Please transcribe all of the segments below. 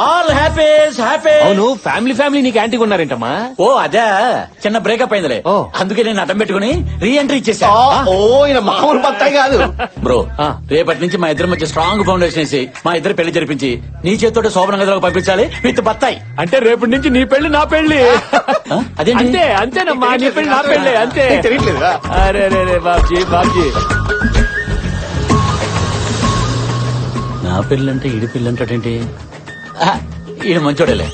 All happies happy. అవును family నీకు aunty ఉన్నారేంటమ్మా? ఓ అదే చిన్న బ్రేకప్ అయిందిలే. ఓ. అందుకే నేను అడ్డం పెట్టుకుని రీ ఎంట్రీ ఇచ్చేసా. ఈయన మామూలు బత్తాయి కాదు బ్రో. రేపటి నుంచి మా ఇద్దరి మధ్య స్ట్రాంగ్ ఫౌండేషన్ వేసి మా ఇద్దరు పెళ్లి జరిపించి నీ చేతితో శోభన గదిలోకి పంపించాలి విత్ బత్తాయి. అంటే రేపటి నుంచి నీ పెళ్లి నా పెళ్లి. అదేంటి? అంతే అంతేనమ్మా, నీ పెళ్లి నా పెళ్లి అంతే. తెలియట్లేదా? అరే బాబ్జీ నా పెళ్ళంటే ఈడి పెళ్ళి అంటాడేంటి? ఈయన మంచోడేలే.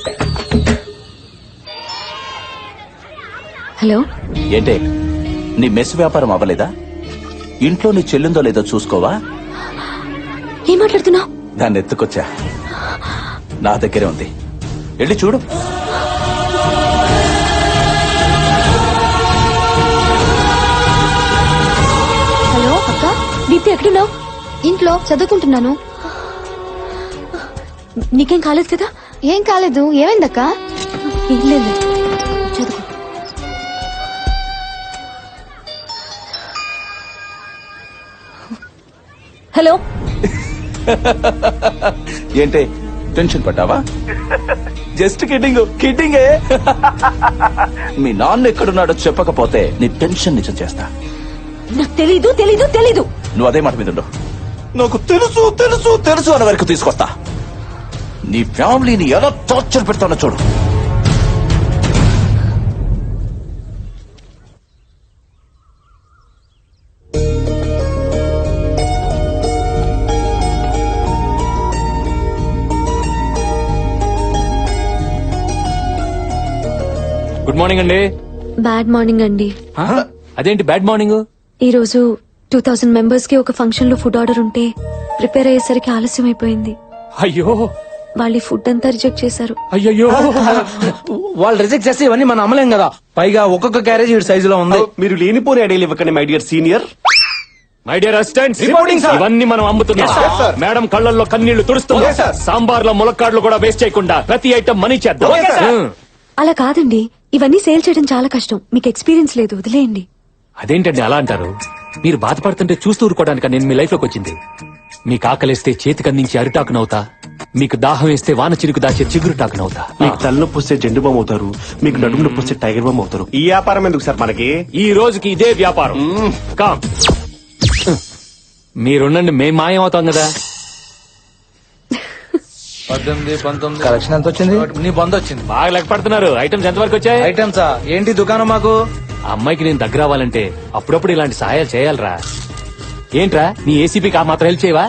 హలో, ఏంటే నీ మెస్ వ్యాపారం అవ్వలేదా? ఇంట్లో నీ చెల్లిందో లేదో చూసుకోవా? ఏం మాట్లాడుతున్నావు? దాన్ని ఎత్తుకొచ్చా, నా దగ్గరే ఉంది, వెళ్ళి చూడు. హలో అక్క, దీప్తి ఎక్కడున్నావు? ఇంట్లో చదువుకుంటున్నాను. నీకేం కాలేదు కదా? ఏం కాలేదు. ఏమైందక్క? ఏం లేదు, చదువు. హలో, ఏంటే టెన్షన్ పడ్డావా? Just kidding. మీ నాన్న ఎక్కడున్నాడో చెప్పకపోతే నీ టెన్షన్ నిజం చేస్తా. నాకు తెలీదు. నువ్వు అదే మాట మీద ఉండు. నాకు తెలుసు అన్న వరకు తీసుకొస్తా. నీ ఫ్యామిలీని ఎలా టార్చర్ పెడతానో చూడు. గుడ్ మార్నింగ్ అండి. బ్యాడ్ మార్నింగ్ అండి. అదేంటి బ్యాడ్ మార్నింగ్? ఈ రోజు 2000 మెంబర్స్ కి ఒక ఫంక్షన్ లో ఫుడ్ ఆర్డర్ ఉంటే ప్రిపేర్ అయ్యేసరికి ఆలస్యం అయిపోయింది. అయ్యో వాళ్ళు ఫుడ్ అంతా రిజెక్ట్ చేశారు. అయ్యో వాళ్ళు రిజెక్ట్ చేస్తే ఇవన్నీ మనం అమ్మలేం కదా. పైగా ఒక్కొక్క క్యారేజ్ ఈ సైజులో ఉంది. మీరు లేనిపోని ఐడియాలు ఇవ్వకండి my dear senior. My dear assistants, Reporting, sir. ఇవన్నీ మనం అమ్ముతున్నాం. Yes, sir. మేడం కళ్ళల్లో కన్నీళ్లు తుడుస్తున్నాం. Yes, sir. సాంబార్ లో ములక్కాడ్లు కూడా వేస్ట్ చేయకుండా ప్రతి ఐటమ్ మనీ చేద్దాం. Okay, sir. అలా కాదండి, ఇవన్నీ సేల్ చేయడం చాలా కష్టం. మీకు ఎక్స్పీరియన్స్ లేదు, వదిలేయండి. అదేంటండి అలా అంటారు? మీరు బాధపడుతుంటే చూస్తూ ఊరుకోవడానికి నేను మీ లైఫ్ లోకి వచ్చింది. మీకు ఆకలిస్తే చేతికందించి అరిటాకునవుతా, మీకు దాహం వేస్తే వాన చిరుకు దాచే చిగురుటాకునవుతా. మీకు తలనొప్పి వస్తే జెండు బామ్ అవుతారు, మీకు నడుము నొప్పి వస్తే టైగర్ బామ్ అవుతారు. ఈ వ్యాపారం ఎందుకు సార్ మనకి? ఈ రోజుకి ఇదే వ్యాపారం. కామ్ మీరుండండి, మేం మాయం అవుతాం కదా. 18, 19 కలెక్షన్ ఎంత వచ్చింది? నీ బంద్ వచ్చింది. బాగా లెక్క పడుతున్నారు. ఐటమ్స్ ఎంత వరకు వచ్చాయి? ఐటమ్సా ఏంటి దుకాణం మాకు? ఆ అమ్మాయికి నేను దగ్గర అవ్వాలంటే అప్పుడప్పుడు ఇలాంటి సహాయాలు చేయాలరా. ఏంట్రా నీ ఏసీపీకి ఆ మాత్రం హెల్ప్ చేయవా?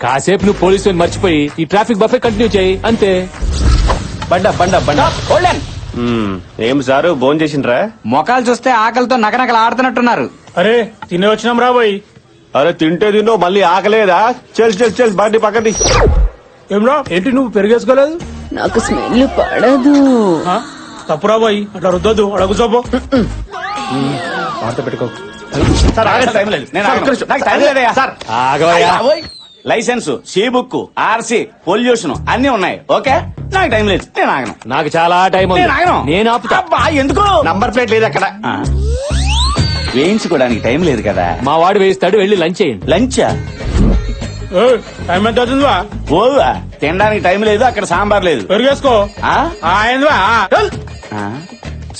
కాసేపు నువ్వు పోలీసు మర్చిపోయి ఈ ట్రాఫిక్ బఫే కంటిన్యూ చేయి అంతే. బండ ఏం సారు భోజనం చేసిండ్రా? మొఖాలు చూస్తే ఆకలితో నకనకలు ఆడుతున్నట్టున్నారు. అరే తినే వచ్చినాం రాబోయ్. అరే తింటే తిన్నో మళ్ళీ ఆకలేదా? చెల్ బండి పక్కది. ఏమ్రా ఏంటి నువ్వు పెరిగేసుకోలేదు? నాకు స్మెల్ పడదు. తప్పు రాబోయ్, అట్లా రుద్దొద్దు. అక్కడ కూర్చోపో. పెట్టుకో. ఆగవయ్యా. Licence, C book, RC, pollution అన్ని ఉన్నాయి. ఓకే, నాకు టైం లేదు, నేను ఆగను. నాకు చాలా టైం ఉంది. నేను ఆగను. నేను ఆపుతా. అబ్బా, ఎందుకు? నంబర్ ప్లేట్ లేదు అక్కడ. వేయించుకోవడానికి టైం లేదు కదా. మా వాడు వేయిస్తాడు, వెళ్ళి లంచ్ చేయండి. లంచా? టైం ఎంత అవుతుందివా? ఓవా, తినడానికి టైం లేదు, అక్కడ సాంబార్ లేదు. పెరిగేసుకో.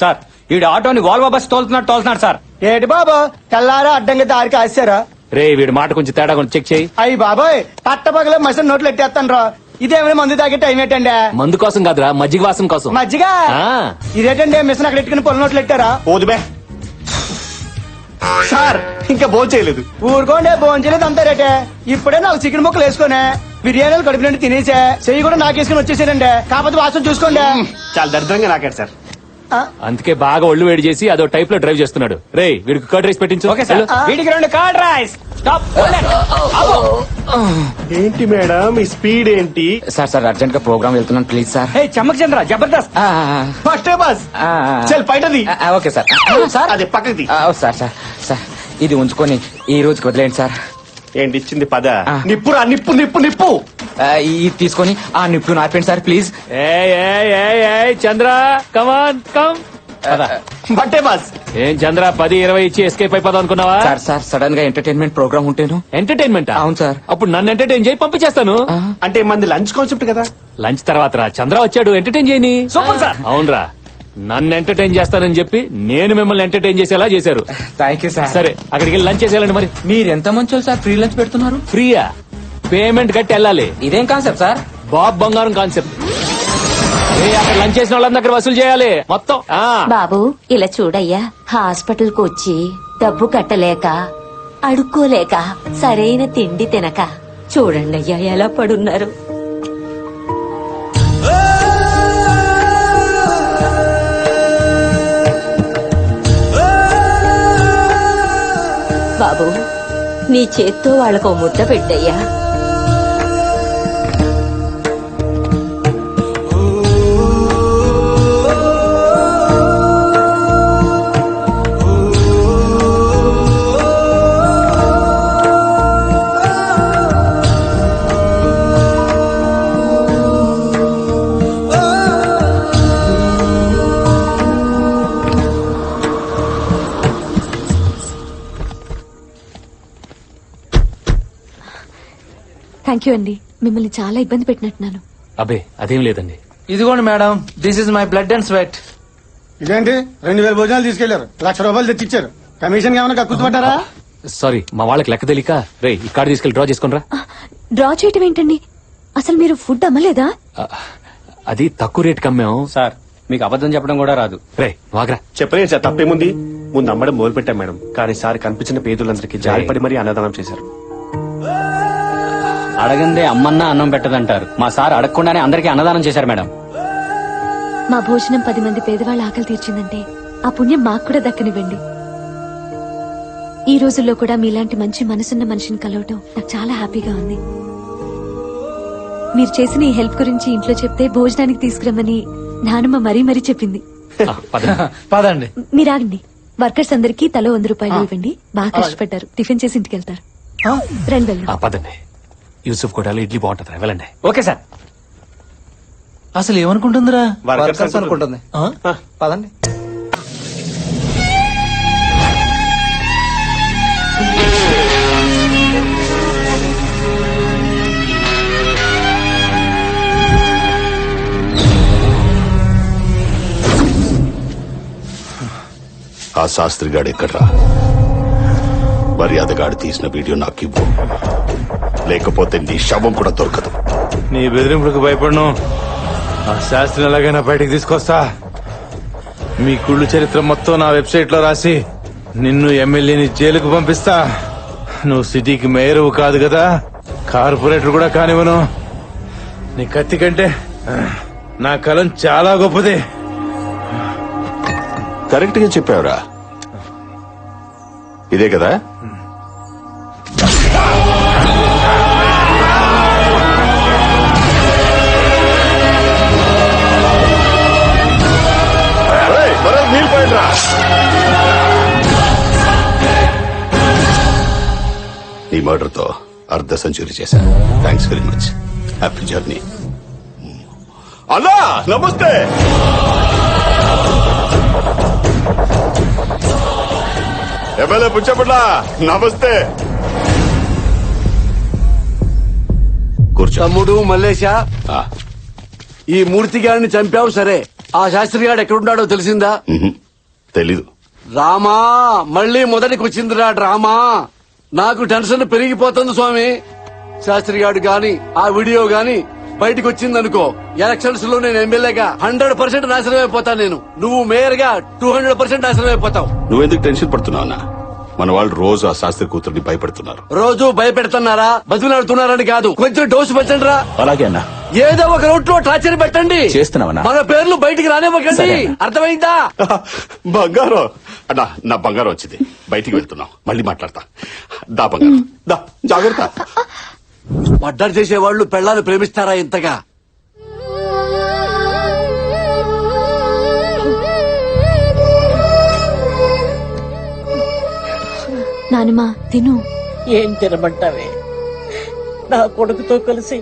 సార్ ఈడు ఆటోని వాల్వో బస్ తోలుతున్నాడు సార్. ఏటి బాబా తెల్లారా అడ్డంగా దారికి ఆశారా? రే వీడి మాట కొంచెం తేడా కొంచెం చెక్ చేయి. అయ్యి బాబాయ్ పట్టపగల మసిన నోట్లు ఎట్టేస్తాను రా. ఇదేమైనా మందు తాగే టైం ఏంటండి? మందు కోసం కాదురా, మజ్జిగ వాసం కోసం. మజ్జిగ? ఆ. ఇదేటండి మిషన్ అక్కడ ఎట్టుకుని పొల నోట్లు ఎట్టారా? ఓదుబే సార్, ఇంకా భోజనం చేయలేదు. ఊరుకోండి, భోంచలేదు అంతా రేటే. ఇప్పుడే నాకు చికెన్ ముక్కలు వేసుకునే బిర్యానీలు కడుపు నుండి తినేసా, చెయ్యి కూడా నాకేసుకుని వచ్చేసానండి. కాకపోతే వాసన చూసుకోండి. చాలా దరిద్రంగా నాకాడు సార్. అందుకే బాగా ఒళ్ళు వేడి చేసి అదో టైప్ లో డ్రైవ్ చేస్తున్నాడు. రే వీడికి కర్డ్ రైస్ పెట్టించు. Okay sir. వీడికి 2 కర్డ్ రైస్. స్టాప్. ఏంటి మేడం ఈ స్పీడ్ ఏంటి? సార్ అర్జెంట్ గా ప్రోగ్రామ్ వెళ్తున్నాను please sir. Chammak Chandra Jabardasth. First bus చల్ బయటది. Okay sir. సార్ అది పక్కది. సార్ ఇది ఉంచుకొని ఈ రోజుకి వదిలేండి సార్. ఏంటి ఇచ్చింది? పద. నిప్పురా, నిప్పు నిప్పు నిప్పు. ఇది తీసుకొని ఆ నిప్పులు నార్పండి sir please. Chandra come on come. బట్టే బాస్. ఏం చంద్ర 10-20 ఇచ్చి ఎస్కేప్ అయిపోదాం అనుకున్నావా? సార్ సడన్ గా ఎంటర్టైన్మెంట్ ప్రోగ్రామ్ ఉంటేను. ఎంటర్టైన్మెంట్ అవును సార్. అప్పుడు నన్ను ఎంటర్టైన్ చేయి, పంపించేస్తాను. అంటే మంది లంచ్ కాన్సెప్ట్ కదా. లంచ్ తర్వాత రా, చంద్ర వచ్చాడు, ఎంటర్టైన్ చేయని. Super sir. అవునరా, నన్ను ఎంటర్టైన్ చేస్తానని చెప్పి నేను మిమ్మల్ని ఎంటర్టైన్ చేసేలా చేశారు. Thank you sir. సరే అక్కడికి వెళ్ళి లంచ్ చేసేయాలండి. మరి మీరు ఎంత మంచోళ్ళు సార్, ఫ్రీ లంచ్ పెడుతున్నారు. ఫ్రీయా? పేమెంట్ కట్టి వెళ్ళాలి. ఇదేం కాన్సెప్ట్ సార్? బాబ్ బంగారం కాన్సెప్ట్. అక్కడ లంచ్ చేసిన వాళ్ళందరి దగ్గర వసూలు చేయాలి మొత్తం. బాబు ఇలా చూడయ్యా, హాస్పిటల్ కు వచ్చి డబ్బు కట్టలేక అడుక్కోలేక సరైన తిండి తినక చూడండి అయ్యా ఎలా పడున్నారు. బాబు నీ చేత్తో వాళ్ళకు ముద్ద పెట్టయ్యా. థ్యాంక్ యూ అండి, మిమ్మల్ని చాలా ఇబ్బంది పెట్టినట్టున్నాను. అబ్బే అదేం లేదండి. ఇదిగోండి madam, this is my blood and sweat. ఇదేంటి 2000 భోజనాలు తీసుకెళ్లారు, 1,00,000 రూపాయలు తెచ్చిచ్చారు. కమిషన్ ఏమైనా కక్కుతుపడ్డారా? సారీ, మా వాళ్ళకి లెక్క తెలియక. రే ఈ కార్డు తీసుకెళ్ళి డ్రా చేసుకుని రా. డ్రా చేయటం ఏంటండి? అసలు మీరు ఫుడ్ అమ్మలేదా? అది తక్కువ రేట్ కమ్మాం సార్ మీకు అబద్ధం చెప్పడం కూడా రాదు. రే వాగ్రా. చెప్పలేదు సార్, తప్పేముంది. ముందు అమ్మడం మొదలు పెట్టాం మేడం, కానీ సార్ కనిపించిన పేదలందరికీ జాలిపడి మరీ అన్నదానం చేశారు. అడగందే అమ్మన్నా అన్నం పెట్టదంటారు. మా సార్ అడగకుండానే అందరికీ అన్నదానం చేశారు మేడం. మా భోజనం 10 మంది పేదవాళ్ళ ఆకలి తీర్చిందంటే ఆ పుణ్యం మాకు కూడా దక్కనివ్వండి. ఈ రోజుల్లో కూడా మీలాంటి మంచి మనసున్న మనిషిని కలవటం నాకు చాలా హ్యాపీగా ఉంది. మీరు చేసిన ఈ హెల్ప్ గురించి ఇంట్లో చెప్తే భోజనానికి తీసుకురమ్మని నానమ్మ మరీ చెప్పింది. పదండి. మీరు ఆగండి. వర్కర్స్ అందరికీ తలో 100 రూపాయలు ఇవ్వండి. బాగా కష్టపడ్డారు, టిఫిన్ చేసి ఇంటికి వెళ్తారు. రండి వెళ్దాం. పదండి. యూసుఫ్ కూడా ఇడ్లీ బాగుంటుంది, వెళ్ళండి. Okay sir. అసలు ఏమనుకుంటుందిరా? వర్కర్స్ అనుకుంటుంది. పదండి. ఆ శాస్త్రిగాడు ఎక్కడ్రా? మర్యాదగాడు తీసిన వీడియో నాకు ఇవ్వు, లేకపోతే నీ శవం కూడా దొరకదు. నీ బెదిరింపులకు భయపడను. ఆ శాస్త్రం ఎలాగైనా బయటకు తీసుకొస్తా. మీ కుళ్ళు చరిత్ర మొత్తం నా వెబ్సైట్ లో రాసి నిన్ను ఎమ్మెల్యేని జైలుకు పంపిస్తా. నువ్వు సిటీకి మేయరు కాదు కదా, కార్పొరేటర్ కూడా కానివ్వను. నీ కత్తి కంటే నా కలం చాలా గొప్పది. కరెక్ట్ గా చెప్పావురా. ఇదే కదా? ఈ మర్డర్ తో అర్ధ సెంచరీ చేశాను. Thanks very much. Happy journey. అన్నా నమస్తే. ఎమ్మెల్యే పుచ్చపట్ల నమస్తే. కూర్చో. తమ్ముడు మల్లేశ, ఈ మూర్తి గారిని చంపావు సరే, ఆ శాస్త్రి గారు ఎక్కడున్నాడో తెలిసిందా? తెలీదు. రామా, మళ్ళీ మొదటికి వచ్చిందిరా డ్రామా. నాకు టెన్షన్ పెరిగిపోతుంది స్వామి. శాస్త్రి గారు గాని ఆ వీడియో గాని బయటకు వచ్చిందనుకో, ఎలక్షన్స్ లో నేను ఎమ్మెల్యేగా 100% నాశనం అయిపోతాను. నేను, నువ్వు మేయర్ గా 200% నాశనం అయిపోతావు. నువ్వెందుకు టెన్షన్ పడుతున్నావు అన్నా? మన వాళ్ళు రోజు ఆ శాస్త్రి కూతుర్ని భయపెడుతున్నారు. రోజు భయపెడుతున్నారా, బతులాడుతున్నారని కాదు, కొంచెం డోసు పెట్టండి రా. అలాగే అన్నా. ఏదో ఒక రూట్లో టార్చర్ పెట్టండి. చేస్తున్నావన్నా. మన పేర్లు బయటికి రానివ్వకండి, అర్థమైందా? బంగారం అన్నా, నా బంగారం వచ్చింది. బయటికి వెళ్తున్నాం, మళ్ళీ మాట్లాడతా. దా బంగారం దా, జాగ్రత్త. మర్డర్ చేసేవాళ్లు పెళ్ళాన్ని ప్రేమిస్తారా ఇంతగా? నానమ్మా తిను. ఏం తినమంటావే? నా కొడుకుతో కలిసి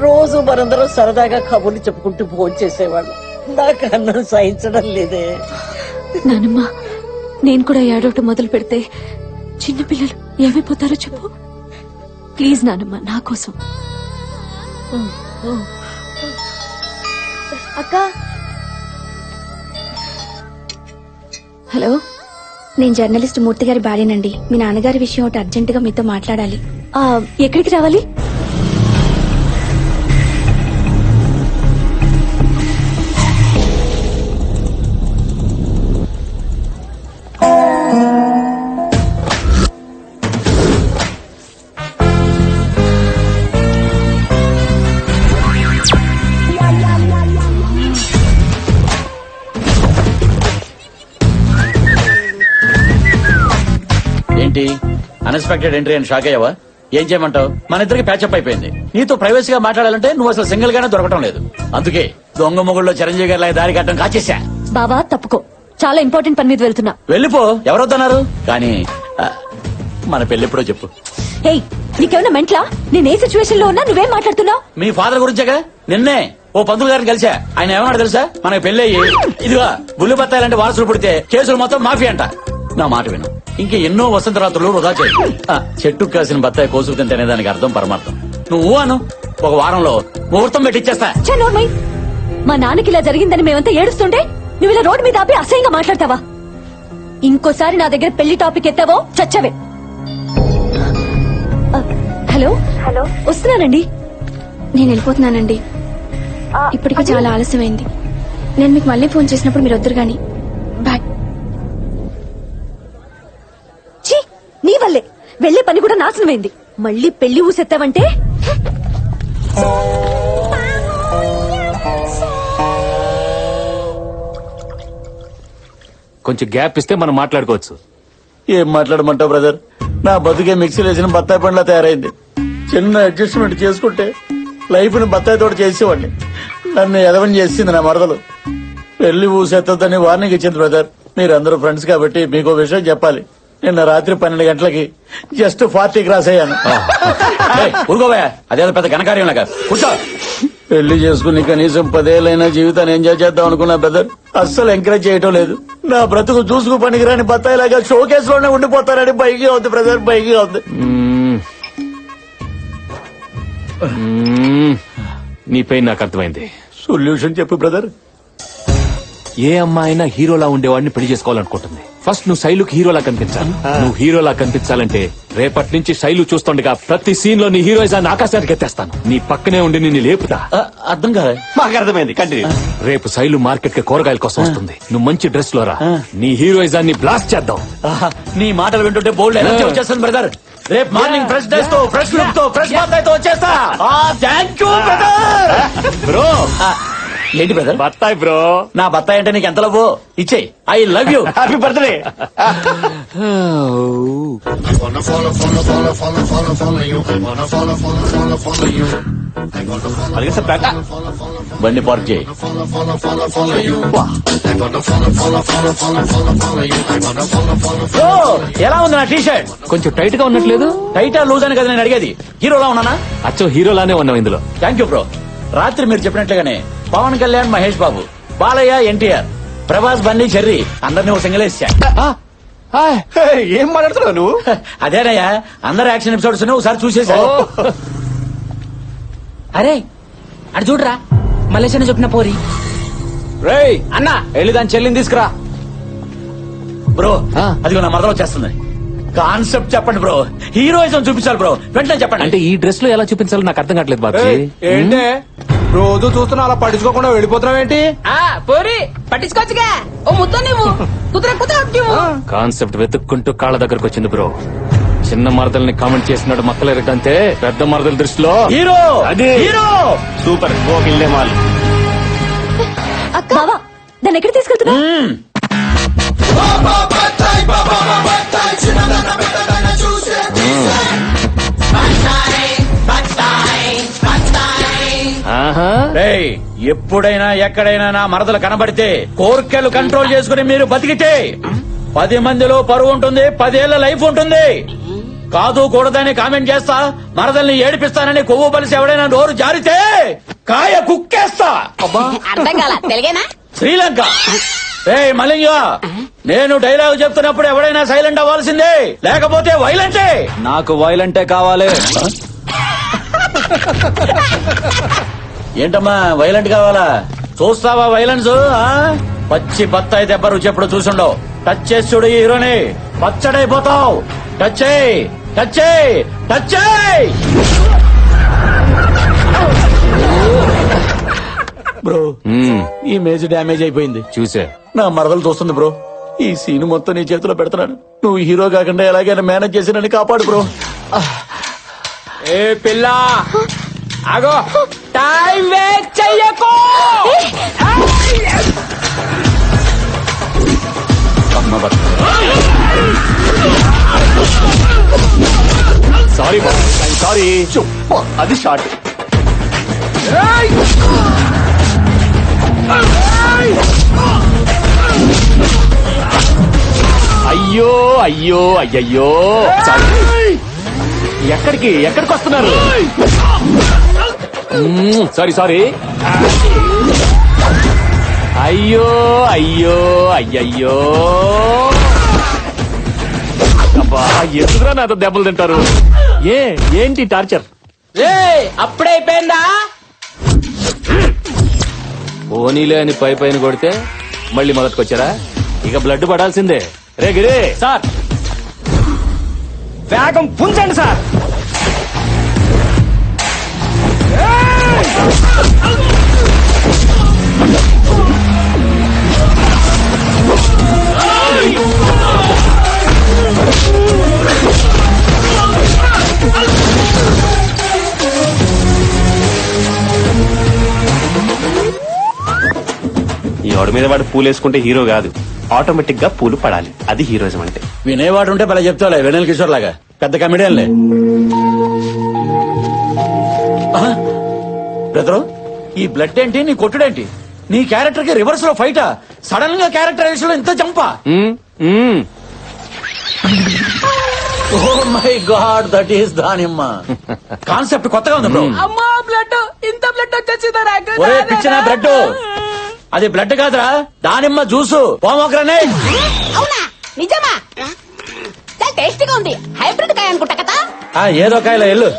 రోజు మనందరం సరదాగా కబుర్లు చెప్పుకుంటూ భోజనం చేసేవాళ్ళం. నాకు అన్నం సహించడం లేదే. నానమ్మ నేను కూడా ఏడవటం మొదలు పెడితే చిన్నపిల్లలు ఏమైపోతారో చెప్పు. ప్లీజ్ నానమ్మ, నా కోసం. అక్క, హలో, నేను జర్నలిస్ట్ మూర్తి గారి భార్యనండి. మీ నాన్నగారి విషయం ఒకటి అర్జెంటుగా మీతో మాట్లాడాలి. ఎక్కడికి రావాలి? ఏంటి అన్ఎక్స్పెక్టెడ్ ఎంట్రీ అని షాక్ అయ్యావా? ఏం చేయమంటావు? మన ఇద్దరికి ప్యాచప్ అయిపోయింది. నీతో ప్రైవసీగా మాట్లాడాలంటే నువ్వు అసలు సింగిల్ గానే దొరకటం లేదు. అందుకే దొంగ మొగుళ్ళలో చిరంజీవి గారి దారి కట్టడం కాచేసా. బాబా తప్పుకో, చాలా ఇంపార్టెంట్ పని మీద వెళ్తున్నా. వెళ్ళిపో, ఎవరొద్దన్నారు? కానీ మన పెళ్ళెప్పుడో చెప్పు. హేయ్, నీకేమన్నా మెంట్లా? నేను ఏ సిచ్యువేషన్ లో ఉన్నా నువ్వేం మాట్లాడుతున్నావు? మీ ఫాదర్ గురించేగా. నిన్నే ఓ పంతులు గారిని కలిసా. ఆయన ఏమన్నాడు తెలుసా? మనకి పెళ్ళయ్యి ఇదిగా బుల్లి బత్తాయిలంటే వారసులు పుడితే కేసులు మొత్తం మాఫీ అంట. నా మాట విను, ఇంక ఎన్నో వసంత రాత్రులు వృధా చేయి. చెట్టుకు కాసిన బత్తాయి కోసుకు తింటేనే దానికి అర్థం పరమార్థం. నువ్వు అను, ఒక వారంలో ముహూర్తం పెట్టిచ్చేస్తా. ఛే, నోర్మయ్. మా నాన్నకి ఇలా జరిగిందని మేమంతా ఏడుస్తుంటే నువ్వు ఇలా రోడ్డు మీద ఆపి అసహ్యంగా మాట్లాడతావా? ఇంకోసారి నా దగ్గర పెళ్లి టాపిక్ ఎత్తావో చచ్చవే. హలో హలో, వస్తున్నానండి. నేను వెళ్ళిపోతున్నానండి. ఇప్పటికే చాలా ఆలస్యమైంది. నేను మీకు మళ్ళీ ఫోన్ చేసినప్పుడు మీరు వద్దురు గాని. బాయ్. ఛీ, నీ వల్లే వెళ్లే పని కూడా నాశనమైంది. మళ్ళీ పెళ్లి ఊసెత్తావంటే కొంచెం గ్యాప్ ఇస్తే మనం మాట్లాడుకోవచ్చు. ఏం మాట్లాడమంటావు బ్రదర్? నా బతుకే మిక్సీలో వేసిన బత్తాయి పండ్లా తయారైంది. చిన్న అడ్జస్ట్మెంట్ చేసుకుంటే లైఫ్ ని బత్తాయి తోట చేసేవాడిని. నన్ను ఎదవని చేసింది నా మరదలు. పెళ్లి ఊసెత్తదని వార్నింగ్ ఇచ్చింది బ్రదర్. మీరందరూ ఫ్రెండ్స్ కాబట్టి మీకు విషయం చెప్పాలి. నిన్న రాత్రి 12 గంటలకి జస్ట్ 40 క్రాస్ అయ్యాను. ఊరుకోవా, అదేదో పెద్ద ఘనకార్యం లాగా. కూర్చో. పెళ్లి చేసుకుని కనీసం 10 ఏళ్ళైనా జీవితాన్ని ఎంజాయ్ చేద్దాం అనుకున్నా బ్రదర్. అస్సలు ఎంకరేజ్ చేయటం లేదు. నా బ్రతుకు చూసుకు పనికిరాని బత్తాయిలాగా షోకేస్ లోనే ఉండిపోతారని బైకి అవుతుంది బ్రదర్, బైకి అవుతుంది. నీ పెయిన్ నాకు అర్థమైంది. సొల్యూషన్ చెప్పు బ్రదర్. ఏ అమ్మాయినా హీరోలా ఉండేవాడిని పెళ్లి చేసుకోవాలనుకుంటుంది. ఫస్ట్ నువ్వు శైలుకి హీరోలా కనిపించాలి. నువ్వు హీరోలా కనిపించాలంటే రేపటి నుంచి శైలు చూస్తుండగా ప్రతి సీన్ లో నీ హీరోయిజాన్ని ఆకాశానికి ఎత్తేస్తాను. నీ పక్కనే ఉండి నిన్ను లేపుతా. అర్థం కాలే. మాకు అర్థమైంది, కంటిన్యూ. రేపు శైలు మార్కెట్ కి కూరగాయల కోసం వస్తుంది. నువ్వు మంచి డ్రెస్ లో రా. నీ హీరోయిజాన్ని బ్లాస్ట్ చేద్దాం. నీ మాటలు వింటుంటే బోల్డ్ ఎనర్జీ వచ్చేస్తాను బ్రదర్. రేపు మార్నింగ్ ఫ్రెష్ డ్రెస్ తో, ఫ్రెష్ లుక్ తో, ఫ్రెష్ బత్తాయితో వచ్చేస్తా. Thank you brother. బ్రో, ఏంటి బ్రదర్? బత్తాయి బ్రో. నా బత్తాయి అంటే నీకు ఎంత లవ్? ఇచ్చే. I love you. Happy birthday. బండి పార్క్ చేయి. ఎలా ఉంది నా టీ షర్ట్? కొంచెం టైట్ గా ఉన్నట్లేదు. టైటా లూజ్ అని కదా నేను అడిగేది. హీరోలా ఉన్నానా? అచ్చో హీరోలానే ఉన్నావు ఇందులో. Thank you bro. రాత్రి మీరు చెప్పినట్లుగానే పవన్ కళ్యాణ్, మహేష్ బాబు, బాలయ్య, ఎన్టీఆర్, ప్రభాస్, బన్నీ, చెర్రీ అందరినీ ఒక సింగిల్ వేసా. ఏం మాట్లాడుతున్నావు నువ్వు? అదేనయ్యా, అందరు యాక్షన్ ఎపిసోడ్స్ ఒకసారి చూసేసా. అరే అటు చూడరా, మలేషియా చెప్పిన పోరి. రేయ్ అన్న, వెళ్ళి దాని చెల్లిని తీసుకురా. బ్రో, అదిగో నా మరదలు వచ్చేస్తుంది. కాన్సెప్ట్ చెప్పండి బ్రో. హీరోయిజం చూపించాలి బ్రో, వెంటనే చెప్పండి. అంటే ఈ డ్రెస్ లో ఎలా చూపించాలో నాకు అర్థం కావట్లేదు బాబీ. ఏంటే రోజు చూస్తున్నా అలా పట్టించుకోకుండా వెళ్ళిపోతున్నావు ఏంటి? పోరి పట్టించుకోవచ్చుగా. ఓ ముద్దు నీవు కాన్సెప్ట్ వెతుక్కుంటూ కాళ్ళ దగ్గరకు వచ్చింది బ్రో. చిన్న మరదల్ని కామెంట్ చేసినాడు మక్కలు ఎరగంటే పెద్ద మరదల దృష్టిలో హీరో. అది హీరో సూపర్. గోకిల్లే మాల్. అక్క, బావా దాన్ని ఎక్కడ తీసుకెళ్తున్నా? ఎప్పుడైనా ఎక్కడైనా నా మరదలు కనబడితే కోర్కెలు కంట్రోల్ చేసుకుని మీరు బతికితే 10 మందిలో పరువు ఉంటుంది, 10 ఏళ్ల లైఫ్ ఉంటుంది. కాదు కూడదని కామెంట్ చేస్తా, మరదల్ని ఏడిపిస్తానని కొవ్వు బలిసి ఎవడైనా నోరు జారితే కాయ కుక్కేస్తా. అర్థం కాల తెలుగేనా? శ్రీలంక ఏయ్ మలింగ, నేను డైలాగ్ చెప్తున్నప్పుడు ఎవడైనా సైలెంట్ అవ్వాల్సిందే, లేకపోతే వైలెంటే. నాకు వైలెంటే కావాలి. ఏంటమ్మా వైలెంట్ కావాలా? చూస్తావా వైలెన్స్? పచ్చి బత్తాయి దెబ్బ రుచి ఎప్పుడు చూసుండవు. టచ్ చేసి చూడు ఈ హీరోని, పచ్చడైపోతావు. టచ్ చేయి, టచ్ చేయి, టచ్ చేయి. బ్రో, ఈ మేజ్ డ్యామేజ్ అయిపోయింది. చూసే నా మరదలు చూస్తుంది బ్రో. ఈ సీన్ మొత్తం నీ చేతిలో పెడుతున్నాను. నువ్వు హీరో కాకుండా ఎలాగైనా మేనేజ్ చేసి నన్ను కాపాడు బ్రో. ఏ పిల్ల ఆగో, టైం వేస్ట్ చెయ్యకు. Sorry sorry. అది షార్ట్. అయ్యో అయ్యో అయ్యయ్యో. ఎక్కడికి వస్తున్నారు? Sorry sorry. అయ్యో అయ్యో అయ్యయ్యో. అబ్బా, ఎందుకురా నాతో దెబ్బలు తింటారు? ఏంటి టార్చర్? అప్పుడే అయిపోయిందా? ఓనీలే అని పైన కొడితే మళ్ళీ మొదటికొచ్చారా? ఇక బ్లడ్ పడాల్సిందే. రే గిరి సార్, వేగం పుంజండి సార్. ఈ వాడి మీద వాడు పూలు వేసుకుంటే హీరో కాదు, ఆటోమేటిక్ గా పూలు పడాలి. అది హీరోయిజం అంటే. వినేవాడు ఉంటే భలే చెప్తావులే, వెనల్ కిషోర్ లాగా పెద్ద కమెడియన్లే. బ్రదరు, ఈ బ్లడ్ ఏంటి, నీ కొట్టుడేంటి? నీ క్యారెక్టర్ కి రివర్స్ లో ఫైటా? సడన్ గా క్యారెక్టరైజేషన్ లో ఇంత జంపా? Oh my god, that is దానిమ్మ. కాన్సెప్ట్ కొత్తగా ఉంది బ్రో. అమ్మా, బ్లడ్, ఇంత బ్లడ్ వచ్చేసిందా? ఒరే పిచ్చిన బ్లడ్, అది బ్లడ్ కాదురా, దానిమ్మ జ్యూసు, పోమోగ్రనేట్. అవునా? నిజమా? చాలా టేస్టీగా ఉంది. హైబ్రిడ్ కాయ అనుకుంటా కదా. ఏదో కాయలో ఎల్లు.